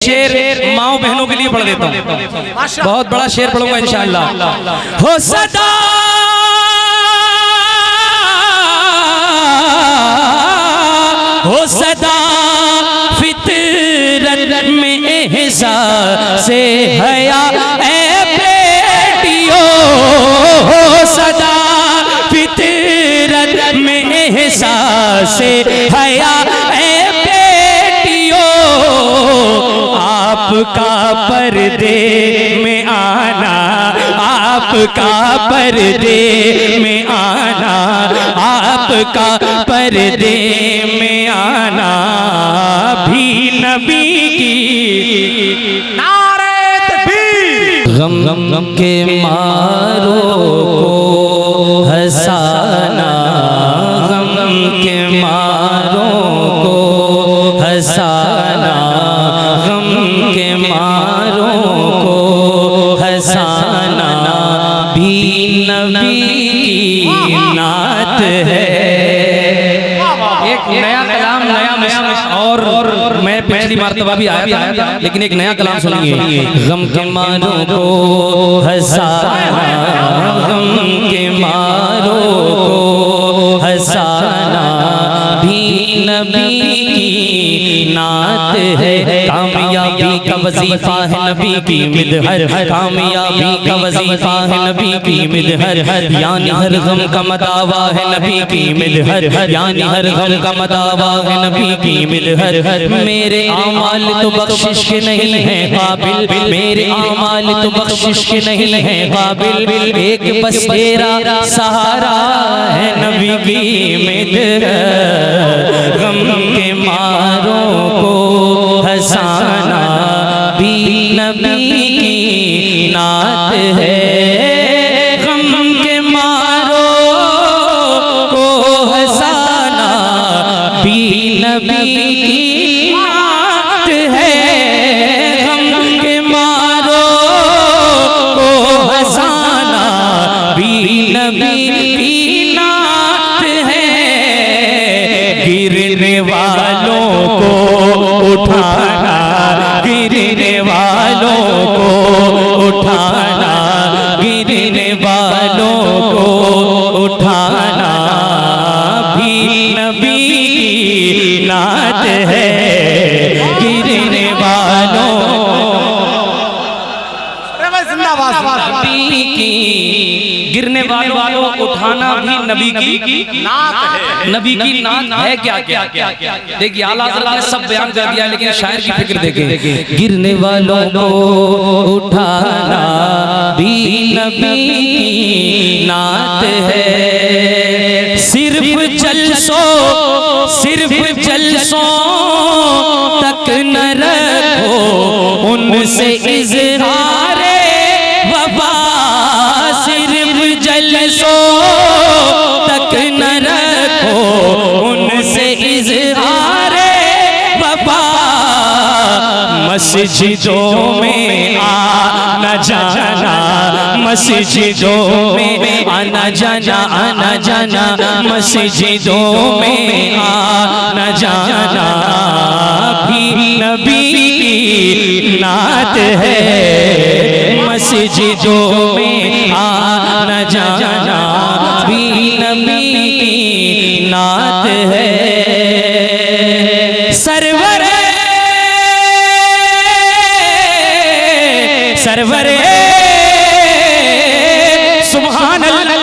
शेर माओ बहनों के लिए पढ़ देता हूँ। बहुत बड़ा शेर पढ़ूंगा इंशाअल्लाह। हो सदा हो सदा फितरत में एहसास से हया ए बेटियों, हो सदा फितरत में एहसास से हया ए बेटियों, आपका पर्दे में आना, आपका पर्दे में आना, आपका पर्दे में आना भी नबी की। नारे तकबीर। गम गम के मारो को हंसाना, गम के मारो को हंसाना, गम के मारो को हंसाना भी नबी की नात है। एक नया कलाम, नया और मैं पिछली मर्तबा भी आया था, लेकिन एक नया कलाम सुनिए। गम के मारो को हंसाना, गम के मारो को हंसाना भी नबी की नात है। कामयाबी का वजीफा है नबी की मिदहर, कामयाबी का वजीफा है नबी की मिदहर, यानी हर गम का मदावा है नबी की मिदहर, यानी हर गम का मदावा है नबी की मिदहर। मेरे आमाल तो बख्शिश के नहीं है काबिल, मेरे आमाल तो बख्शिश के नहीं है काबिल, एक बस तेरा सहारा है नबी की मिदहर। गम के मारो को हंसाना भी नबी की नात है। गम के मारो को हंसाना भी नबी की नात है। गम के मारो को हंसाना भी नबी की नात है। गिरने वालों को उठाना, गिरने वालों को उठाना, गिरने वालों को उठाना भी नबी की नात है। गिरने वालों की, गिरने वालों को उठाना भी नबी की नात है। नबी की नात है क्या क्या क्या? देखिए आला हज़रत ने सब बयान कर दिया, लेकिन शायर की फिक्र देखें। गिरने वालों को उठाना भी नबी की नात है। सिर्फ जलसों तक न रखो उनसे इज़हारे वफा, सिर्फ जलसों तक न रखो उनसे इज़हारे वफा। मस्जिदों में आना जाना, मस्जिदों में आना जाना, आना जाना, मस्जिदों में आना जाना भी नबी की नात है। मस्जिदों में आना जाना भी नबी की नात है। सरवर सरवरे सुभान अल्लाह,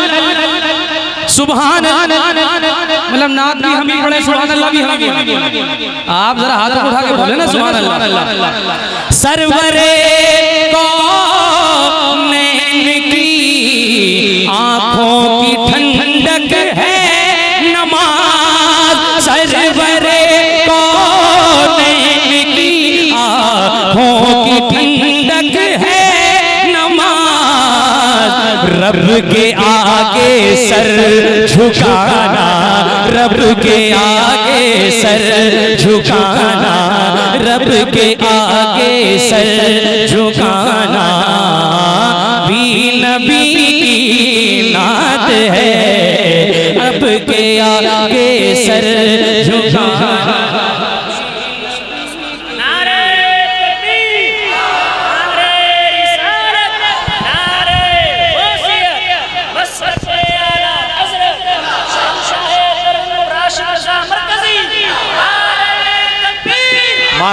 सुभान मतलब नात भी हम ही पढ़े, सुभान अल्लाह भी हम ही। आप जरा हाथ उठा के बोले ना सुभान अल्लाह। सरवरे कौनैन की आँखों की ठंडक है नमाज, सरवरे कौनैन की आँखों की ठंडक है नमाज। रब के आगे सर झुकाना, रब के आगे सर झुकाना, रब के आगे सर झुकाना भी नबी की नात है। रब के आगे सर झुकाना। नारे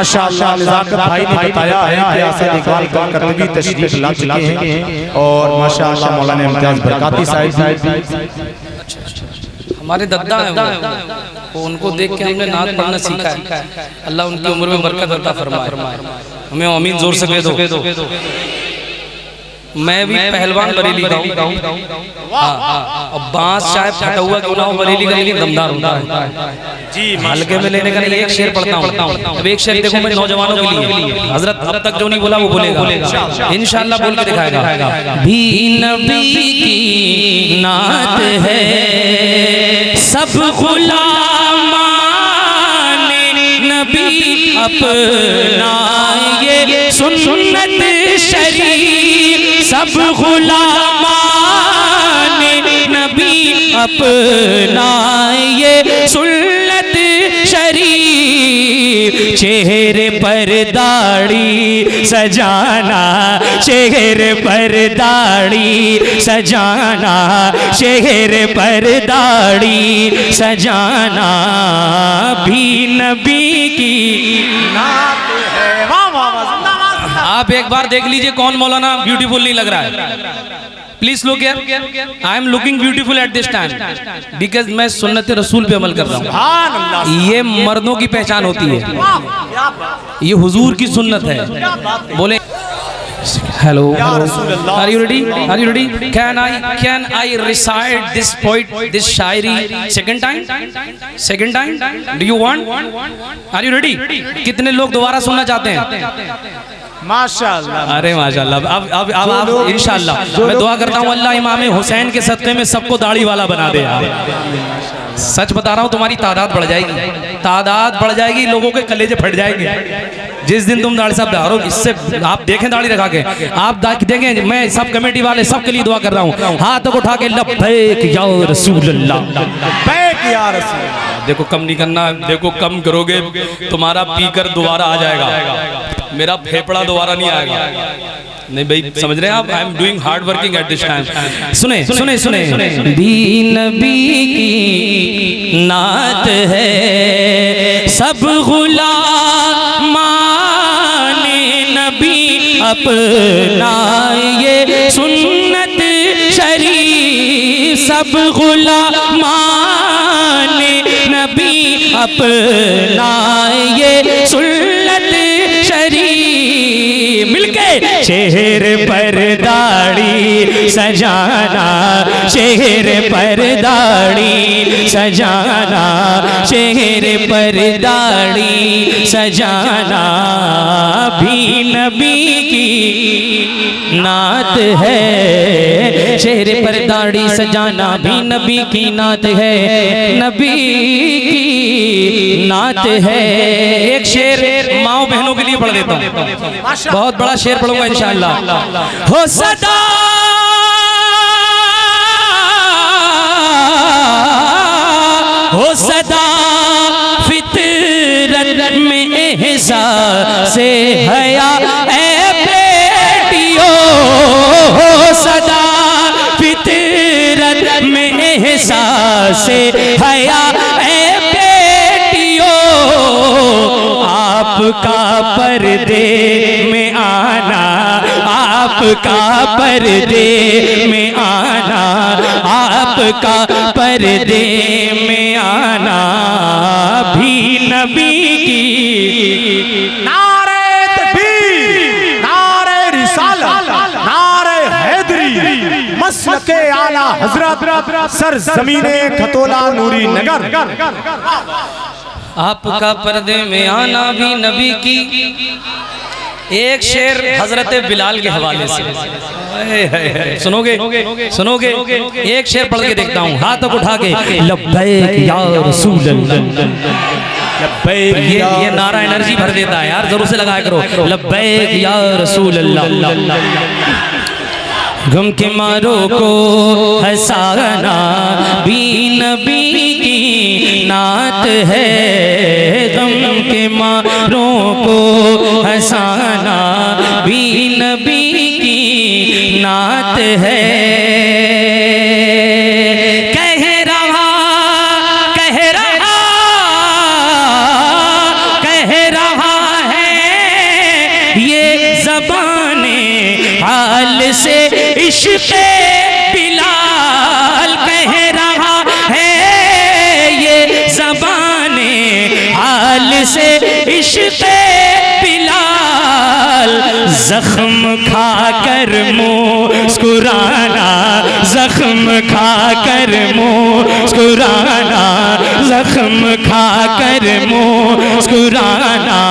माशाअल्लाह निज़ाकत भाई ने बताया है कि आसिफ इकबाल कलकत्तवी तशरीफ ला चुके हैं और माशाअल्लाह मौलाना इम्तियाज बरकाती साहब हमारे दद्दा हैं वो उनको देख के हमने नात पढ़ना सीखा है। अल्लाह उनकी उम्र में बरकत अता फरमाए। हमें आमीन जोर से कह दो। मैं भी पहलवान बरेली का हूँ। और बांस चाहे फटा हुआ क्यों ना हो बरेली का, लेकिन दमदार होता है जी। हल्के में लेने का नहीं, एक शेर पढ़ता हूँ। अब एक शेर देखो मैं नौजवानों के लिए, हजरत अब तक जो नहीं बोला वो बोलेगा इंशाअल्लाह, बोल के दिखाएगा। भी नबी की नात है सब गुलामान नबी अपनाए सुन्नत शरीफ, सब गुलामान नबी अपनाए सुन्नत शरीफ। चेहरे पर दाढ़ी सजाना, चेहरे पर दाढ़ी सजाना, चेहरे पर दाढ़ी सजाना भी नबी की नात है। आप एक बार देख लीजिए कौन मौलाना ब्यूटीफुल नहीं लग रहा है। Please look here, I am looking beautiful at this time because मैं सुन्नत रसूल पे अमल कर रहा हूँ। ये मर्दों की पहचान होती है, ये हुजूर की सुन्नत है। बोले hello, are you ready? Are you ready? Can I recite this poet, this shayari second time? Do you want? Are you ready? कितने लोग दोबारा सुनना चाहते हैं? माशाअल्लाह, अरे माशाअल्लाह। अब इंशाअल्लाह मैं दुआ करता हूँ अल्लाह इमाम हुसैन के सदक़े में सबको दाढ़ी वाला बना दे। सच बता रहा हूँ, तुम्हारी तादाद बढ़ जाएगी, लोगों के कलेजे फट जाएंगे जिस दिन तुम दाढ़ी साहब डालो। इससे आप देखें दाढ़ी रखा के, आप देखें, मैं सब कमेटी वाले सबके लिए दुआ कर रहा हूँ। हाथ उठा के लब्बैक या रसूल अल्लाह, लब्बैक या रसूल अल्लाह। देखो कम नहीं करना, देखो कम करोगे तुम्हारा पीकर दोबारा आ जाएगा, मेरा फेफड़ा दोबारा नहीं आएगा। नहीं भाई, समझ रहे हैं आप? I am doing hard working at this time. सुने दीन नबी की नात है सब गुलामान नबी अपनाए सुन्नत शरीफ, सब गुलामान नबी अपनाए सुन्नत शरीफ। मिलके चेहरे पर दाढ़ी सजाना, चेहरे पर दाढ़ी सजाना, चेहरे पर दाढ़ी सजाना भी नबी की नात है। चेहरे पर दाढ़ी सजाना भी नबी की नात है, नबी की नात है। एक शेर माओ बहनों के लिए पढ़ देता हूँ, बहुत बड़ा शेर पढ़ूंगा इंशाअल्लाह। हो सदा फितरत में एहसास से हया ए बेटियों, हो सदा फितरत में एहसास से हया ए बेटियों। आपका पर्दे में आना, आपका पर्दे में आना, आपका पर्दे में आना भी नबी की। नारे तकबीर, नारे रिसालत, नारे हैदरी, मसलके आला हजरत सर ज़मीने खतोला नूरी नगर। आपका पर्दे में आना भी नबी की। एक शेर हजरत बिलाल के हवाले से सुनोगे? एक शेर पढ़ के देखता हूँ, हाथ उठा के लब्बैक या रसूल अल्लाह। ये नारा एनर्जी भर देता है यार, जरूर से लगाया करो लब्बैक या रसूल अल्लाह। गम के मारो को हंसाना भी नबी की नात है, गम के मारो को हंसाना भी नबी की नात है। कह रहा है ज़बाने हाल से इश्क़ बिलाल कह रहा है, ये ज़बाने हाल से इश्क़ बिलाल। ज़ख्म खाकर मुस्कुराना, ज़ख्म खाकर मुस्कुराना, ज़ख्म खाकर मुस्कुराना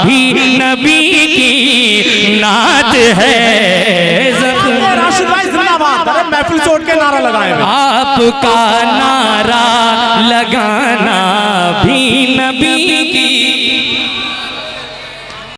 भी नबी की नात है। राशिद भाई जिंदाबाद, अरे महफिल छोड़ के नारा लगाए। आपका नारा लगाना भी नबी की